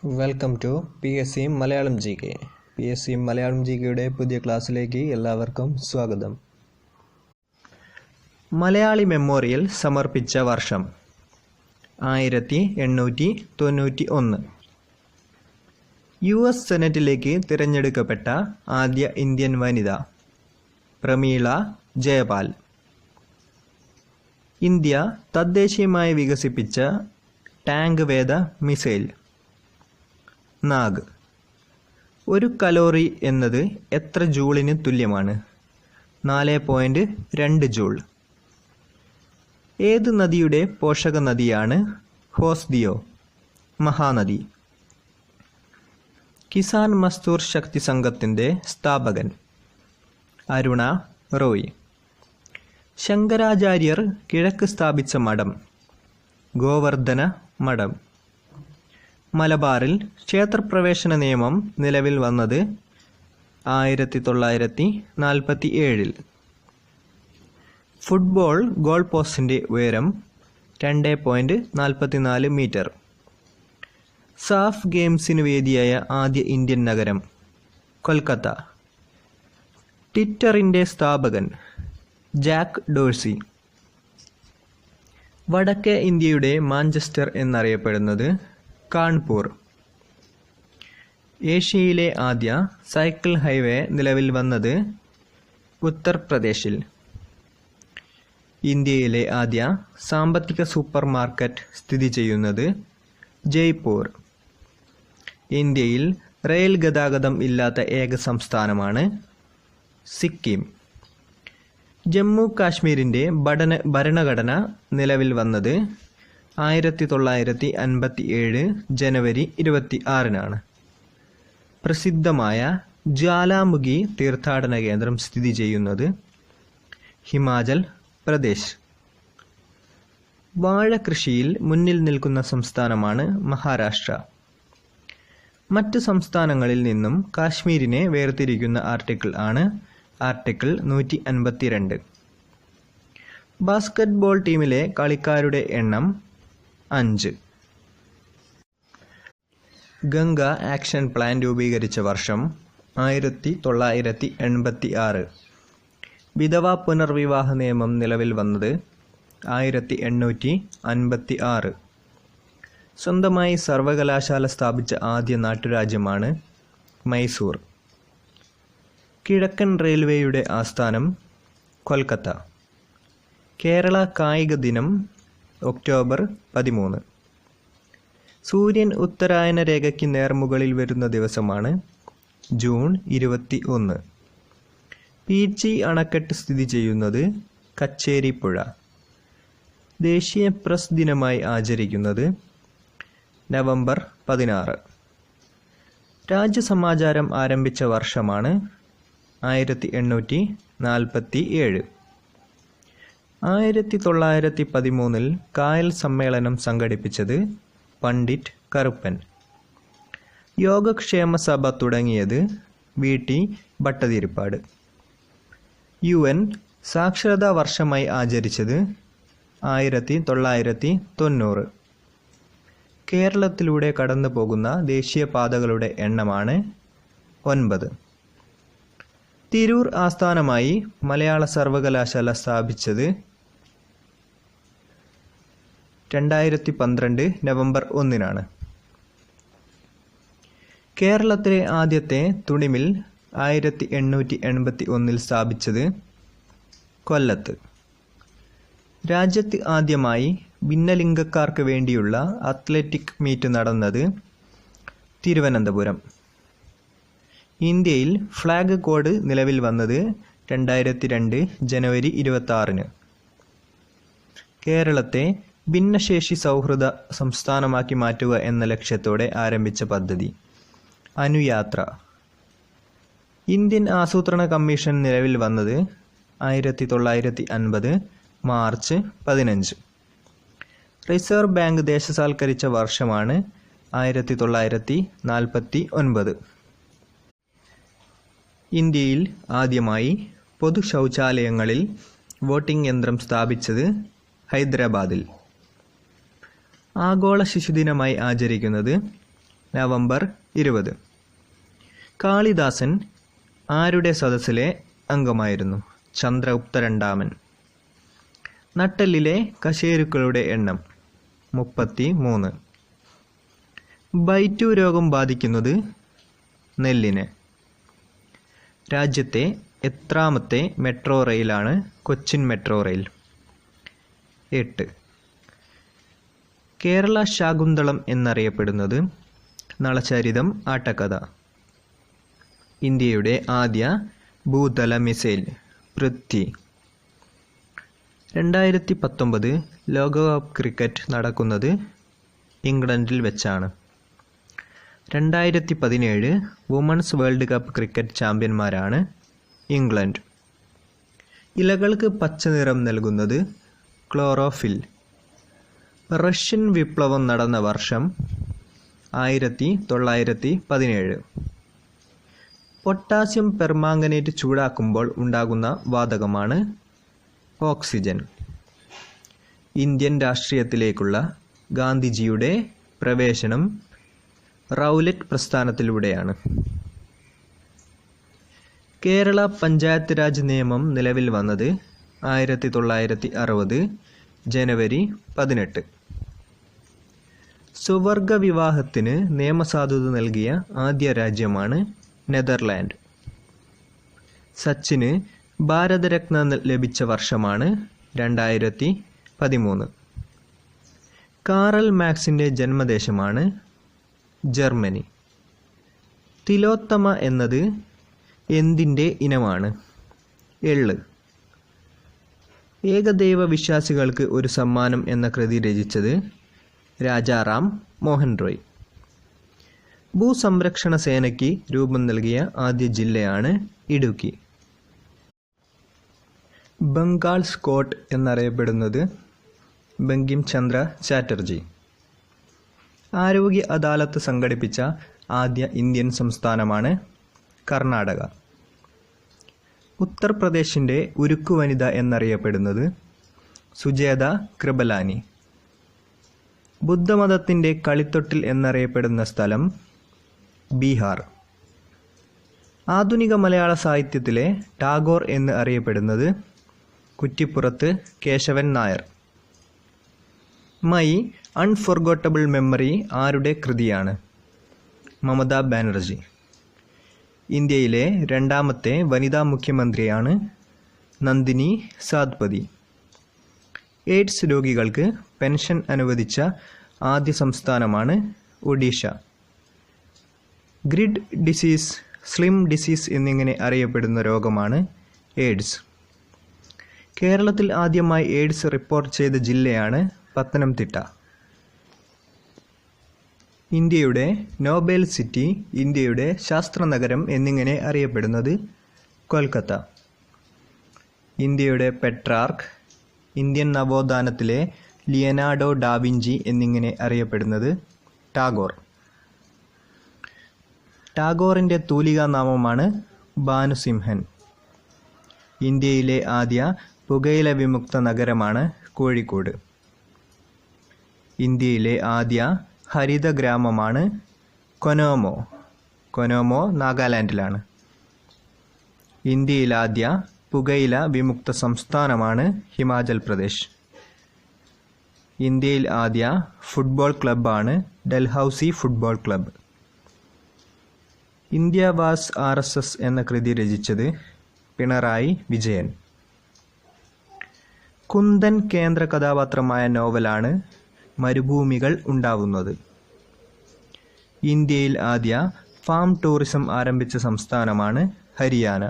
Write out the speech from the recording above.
Welcome to PSC Malayalam G K. PSC Malayalam G കെയുടെ പുതിയ ക്ലാസ്സിലേക്ക് എല്ലാവർക്കും സ്വാഗതം. മലയാളി മെമ്മോറിയൽ സമർപ്പിച്ച വർഷം 1891. US സെനറ്റിലേക്ക് തിരഞ്ഞെടുക്കപ്പെട്ട ആദ്യ ഇന്ത്യൻ വനിത പ്രമീള ജയപാൽ. ഇന്ത്യ തദ്ദേശീയമായി വികസിപ്പിച്ച ടാങ്ക് വേദ മിസൈൽ നാഗ്. ഒരു കലോറി എന്നത് എത്ര ജൂളിന് തുല്യമാണ്? 4.2 ജൂൾ. ഏത് നദിയുടെ പോഷക നദിയാണ് ഹോസ്ദിയോ മഹാനദി? കിസാൻ മസ്ദൂർ ശക്തി സംഘത്തിൻ്റെ സ്ഥാപകൻ അരുണ റോയ്. ശങ്കരാചാര്യർ കിഴക്ക് സ്ഥാപിച്ച മഠം ഗോവർദ്ധന മഠം. മലബാറിൽ ക്ഷേത്രപ്രവേശന നിയമം നിലവിൽ വന്നത് 1947. ഫുട്ബോൾ ഗോൾ പോസ്റ്റിൻ്റെ ഉയരം 2.44 മീറ്റർ. സാഫ് ഗെയിംസിന് വേദിയായ ആദ്യ ഇന്ത്യൻ നഗരം കൊൽക്കത്ത. ട്വിറ്ററിൻ്റെ സ്ഥാപകൻ ജാക്ക് ഡോഴ്സി. വടക്കേ ഇന്ത്യയുടെ മാഞ്ചസ്റ്റർ എന്നറിയപ്പെടുന്നത് കാൺപൂർ. ഏഷ്യയിലെ ആദ്യ സൈക്കിൾ ഹൈവേ നിലവിൽ വന്നത് ഉത്തർപ്രദേശിൽ. ഇന്ത്യയിലെ ആദ്യ സാമ്പത്തിക സൂപ്പർ മാർക്കറ്റ് സ്ഥിതി ചെയ്യുന്നത് ജയ്പൂർ. ഇന്ത്യയിൽ റെയിൽ ഗതാഗതം ഇല്ലാത്ത ഏക സംസ്ഥാനമാണ് സിക്കിം. ജമ്മു കാശ്മീരിൻ്റെ ഭരണഘടന നിലവിൽ വന്നത് 1957 ജനുവരി 26. പ്രസിദ്ധമായ ജ്വാലാമുഖി തീർത്ഥാടന കേന്ദ്രം സ്ഥിതി ചെയ്യുന്നത് ഹിമാചൽ പ്രദേശ്. വാഴ കൃഷിയിൽ മുന്നിൽ നിൽക്കുന്ന സംസ്ഥാനമാണ് മഹാരാഷ്ട്ര. മറ്റ് സംസ്ഥാനങ്ങളിൽ നിന്നും കാശ്മീരിനെ വേർതിരിക്കുന്ന ആർട്ടിക്കിൾ ആണ് ആർട്ടിക്കിൾ 152. ബാസ്കറ്റ്ബോൾ ടീമിലെ കളിക്കാരുടെ എണ്ണം 5. ഗംഗ ആക്ഷൻ പ്ലാൻ രൂപീകരിച്ച വർഷം 1986. വിധവാ പുനർവിവാഹ നിയമം നിലവിൽ വന്നത് 1856. സ്വന്തമായി സർവകലാശാല സ്ഥാപിച്ച ആദ്യ നാട്ടുരാജ്യമാണ് മൈസൂർ. കിഴക്കൻ റെയിൽവേയുടെ ആസ്ഥാനം കൊൽക്കത്ത. കേരള കായിക ദിനം ഒക്ടോബർ 13. സൂര്യൻ ഉത്തരായന രേഖയ്ക്ക് നേർമുകളിൽ വരുന്ന ദിവസമാണ് ജൂൺ 21. പീച്ചി അണക്കെട്ട് സ്ഥിതി ചെയ്യുന്നത് കച്ചേരിപ്പുഴ. ദേശീയ പ്രസ് ദിനമായി ആചരിക്കുന്നത് നവംബർ 16. രാജ്യസമാചാരം ആരംഭിച്ച വർഷമാണ് 1847. 1913 കായൽ സമ്മേളനം സംഘടിപ്പിച്ചത് പണ്ഡിറ്റ് കറുപ്പൻ. യോഗക്ഷേമ സഭ തുടങ്ങിയത് VT ഭട്ടതിരിപ്പാട്. UN സാക്ഷരതാ വർഷമായി ആചരിച്ചത് 1990. കേരളത്തിലൂടെ കടന്നു പോകുന്ന ദേശീയപാതകളുടെ എണ്ണമാണ് 9. തിരൂർ ആസ്ഥാനമായി മലയാള സർവകലാശാല സ്ഥാപിച്ചത് 2012 നവംബർ 1. കേരളത്തിലെ ആദ്യത്തെ തുണിമിൽ 1881 സ്ഥാപിച്ചത് കൊല്ലത്ത്. രാജ്യത്ത് ആദ്യമായി ഭിന്നലിംഗക്കാർക്ക് വേണ്ടിയുള്ള അത്ലറ്റിക് മീറ്റ് നടന്നത് തിരുവനന്തപുരം. ഇന്ത്യയിൽ ഫ്ലാഗ് കോഡ് നിലവിൽ വന്നത് 2002 ജനുവരി 26. കേരളത്തെ ഭിന്നശേഷി സൗഹൃദ സംസ്ഥാനമാക്കി മാറ്റുക എന്ന ലക്ഷ്യത്തോടെ ആരംഭിച്ച പദ്ധതി അനുയാത്ര. ഇന്ത്യൻ ആസൂത്രണ കമ്മീഷൻ നിലവിൽ വന്നത് 1950 മാർച്ച് 15. റിസർവ് ബാങ്ക് ദേശസാൽക്കരിച്ച വർഷമാണ് 1949. ഇന്ത്യയിൽ ആദ്യമായി പൊതു ശൗചാലയങ്ങളിൽ വോട്ടിംഗ് യന്ത്രം സ്ഥാപിച്ചത് ഹൈദരാബാദിൽ. ആഗോള ശിശുദിനമായി ആചരിക്കുന്നത് നവംബർ 20. കാളിദാസൻ ആരുടെ സദസ്സിലെ അംഗമായിരുന്നു? ചന്ദ്രഗുപ്ത രണ്ടാമൻ. നട്ടെല്ലിലെ കശേരുക്കളുടെ എണ്ണം 33. ബൈറ്റു രോഗം ബാധിക്കുന്നത് നെല്ലിന്. രാജ്യത്തെ എത്രാമത്തെ മെട്രോ റെയിലാണ് കൊച്ചിൻ മെട്രോ റെയിൽ? 8. കേരള ശാകുന്തളം എന്നറിയപ്പെടുന്നത് നളചരിതം ആട്ടക്കഥ. ഇന്ത്യയുടെ ആദ്യ ഭൂതല മിസൈൽ പൃഥ്വി. 2019 ലോകകപ്പ് ക്രിക്കറ്റ് നടക്കുന്നത് ഇംഗ്ലണ്ടിൽ വെച്ചാണ്. 2017 വുമൺസ് വേൾഡ് കപ്പ് ക്രിക്കറ്റ് ചാമ്പ്യന്മാരാണ് ഇംഗ്ലണ്ട്. ഇലകൾക്ക് പച്ച നിറം നൽകുന്നത് ക്ലോറോഫിൽ. റഷ്യൻ വിപ്ലവം നടന്ന വർഷം 1917. പൊട്ടാസ്യം പെർമാംഗനേറ്റ് ചൂടാക്കുമ്പോൾ ഉണ്ടാകുന്ന വാതകമാണ് ഓക്സിജൻ. ഇന്ത്യൻ രാഷ്ട്രീയത്തിലേക്കുള്ള ഗാന്ധിജിയുടെ പ്രവേശനം റൗലറ്റ് പ്രസ്ഥാനത്തിലൂടെയാണ്. കേരള പഞ്ചായത്ത് രാജ് നിയമം നിലവിൽ വന്നത് 1960 ജനുവരി 18. സ്വവർഗ വിവാഹത്തിന് നിയമസാധുത നൽകിയ ആദ്യ രാജ്യമാണ് നെതർലാൻഡ്. സച്ചിന് ഭാരതരത്ന ലഭിച്ച വർഷമാണ് 2013. കാറൽ മാക്സിൻ്റെ ജന്മദേശമാണ് ജർമ്മനി. തിലോത്തമ എന്നത് എന്തിൻ്റെ ഇനമാണ്? എള്ള്. ഏകദൈവ വിശ്വാസികൾക്ക് ഒരു സമ്മാനം എന്ന കൃതി രചിച്ചത് രാജാറാം മോഹൻ റോയ്. ഭൂസംരക്ഷണ സേനയ്ക്ക് രൂപം നൽകിയ ആദ്യ ജില്ലയാണ് ഇടുക്കി. ബംഗാൾ സ്കോട്ട് എന്നറിയപ്പെടുന്നത് ബങ്കിം ചന്ദ്ര ചാറ്റർജി. ആരോഗ്യ അദാലത്ത് സംഘടിപ്പിച്ച ആദ്യ ഇന്ത്യൻ സംസ്ഥാനമാണ് കർണാടക. ഉത്തർപ്രദേശിൻ്റെ ഉരുക്കു വനിത എന്നറിയപ്പെടുന്നത് സുജേത കൃപലാനി. ബുദ്ധമതത്തിൻ്റെ കളിത്തൊട്ടിൽ എന്നറിയപ്പെടുന്ന സ്ഥലം ബീഹാർ. ആധുനിക മലയാള സാഹിത്യത്തിലെ ടാഗോർ എന്ന് അറിയപ്പെടുന്നത് കുറ്റിപ്പുറത്ത് കേശവൻ നായർ. മൈ അൺഫോർഗോട്ടബിൾ മെമ്മറി ആരുടെ കൃതിയാണ്? മമതാ ബാനർജി. ഇന്ത്യയിലെ രണ്ടാമത്തെ വനിതാ മുഖ്യമന്ത്രിയാണ് നന്ദിനി സാദ്പതി. എയ്ഡ്സ് രോഗികൾക്ക് പെൻഷൻ അനുവദിച്ച ആദ്യ സംസ്ഥാനമാണ് Odisha. Grid disease, slim disease എന്നിങ്ങനെ അറിയപ്പെടുന്ന രോഗമാണ് എയ്ഡ്സ്. കേരളത്തിൽ ആദ്യമായി എയ്ഡ്സ് റിപ്പോർട്ട് ചെയ്ത ജില്ലയാണ് പത്തനംതിട്ട. ഇന്ത്യയുടെ നോബൽ സിറ്റി, ഇന്ത്യയുടെ ശാസ്ത്രനഗരം എന്നിങ്ങനെ അറിയപ്പെടുന്നത് കൊൽക്കത്ത. ഇന്ത്യയുടെ പെട്രാർക്ക്, ഇന്ത്യൻ നവോത്ഥാനത്തിലെ ലിയനാർഡോ ഡാവിഞ്ചി എന്നിങ്ങനെ അറിയപ്പെടുന്നത് ടാഗോർ. ടാഗോറിൻ്റെ തൂലികാനാമമാണ് ഭാനുസിംഹൻ. ഇന്ത്യയിലെ ആദ്യ പുകയില വിമുക്ത നഗരമാണ് കോഴിക്കോട്. ഇന്ത്യയിലെ ആദ്യ ഹരിത ഗ്രാമമാണ് കൊനോമോ. കൊനോമോ നാഗാലാൻഡിലാണ്. ഇന്ത്യയിൽ ആദ്യ പുകയില വിമുക്ത സംസ്ഥാനമാണ് ഹിമാചൽ പ്രദേശ്. ഇന്ത്യയിൽ ആദ്യ ഫുട്ബോൾ ക്ലബ്ബാണ് ഡൽഹൌസി ഫുട്ബോൾ ക്ലബ്ബ്. ഇന്ത്യ വാസ് RSS എന്ന കൃതി രചിച്ചത് പിണറായി വിജയൻ. കുന്ദൻ കേന്ദ്ര കഥാപാത്രമായ നോവലാണ് മരുഭൂമികൾ ഉണ്ടാവുന്നത്. ഇന്ത്യയിൽ ആദ്യ ഫാം ടൂറിസം ആരംഭിച്ച സംസ്ഥാനമാണ് ഹരിയാന.